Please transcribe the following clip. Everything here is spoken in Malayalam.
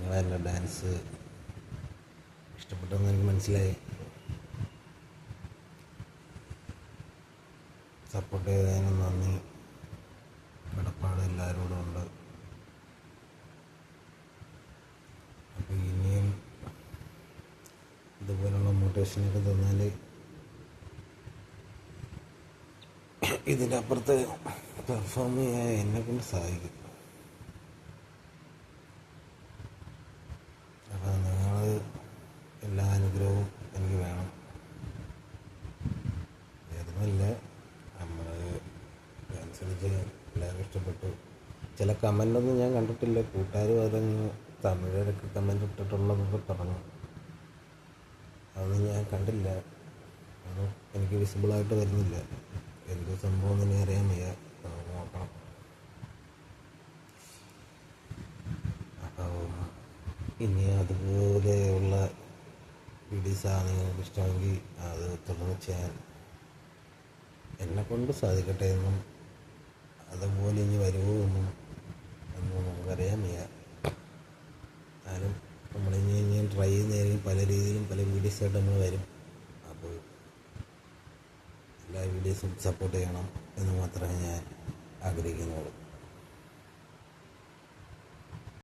നിങ്ങളെൻ്റെ ഡാൻസ് ഇഷ്ടപ്പെട്ടെന്ന് എനിക്ക് മനസ്സിലായി. സപ്പോർട്ട് ചെയ്തതിന് നന്ദി. കടപ്പാട് എല്ലാവരോടും ഉണ്ട്. അപ്പോൾ ഇനിയും ഇതുപോലുള്ള മോട്ടിവേഷനൊക്കെ തന്നാൽ ഇതിൻ്റെ അപ്പുറത്ത് പെർഫോം ചെയ്യാൻ എന്നെക്കൊണ്ട് സാധിക്കും. അപ്പോൾ നിങ്ങൾ എല്ലാ അനുഗ്രഹവും എനിക്ക് വേണം. വേറൊന്നുമില്ല, നമ്മൾ ഡാൻസ് കളിച്ച് എല്ലാവരും ഇഷ്ടപ്പെട്ടു. ചില കമൻ്റൊന്നും ഞാൻ കണ്ടിട്ടില്ല. കൂട്ടുകാർ പറഞ്ഞു, തമിഴരൊക്കെ കമൻ്റ് ഇട്ടിട്ടുള്ളതൊക്കെ പറഞ്ഞു. അതൊന്നും ഞാൻ കണ്ടില്ല. അതൊന്നും എനിക്ക് വിസിബിളായിട്ട് വരുന്നില്ല. എന്ത് സംഭവം തന്നെ അറിയാൻ വയ്യ. നോക്കണം. അപ്പോൾ ഇനി അതുപോലെയുള്ള വീഡിയോസാണ് നിങ്ങൾക്ക് ഇഷ്ടമെങ്കിൽ അത് തുടർന്ന് ചെയ്യാൻ എന്നെക്കൊണ്ട് സാധിക്കട്ടെ എന്നും അതുപോലെ ഇനി വരുമോ എന്നും നമുക്കറിയാൻ വയ്യ. ആരും നമ്മളിനി ട്രൈ ചെയ്യുന്നതായിരിക്കും. പല രീതിയിലും പല വീഡിയോസായിട്ട് നമ്മൾ വരും. അപ്പോൾ എല്ലാ വീഡിയോസും സപ്പോർട്ട് ചെയ്യണം എന്ന് മാത്രമേ ഞാൻ ആഗ്രഹിക്കുന്നുള്ളൂ.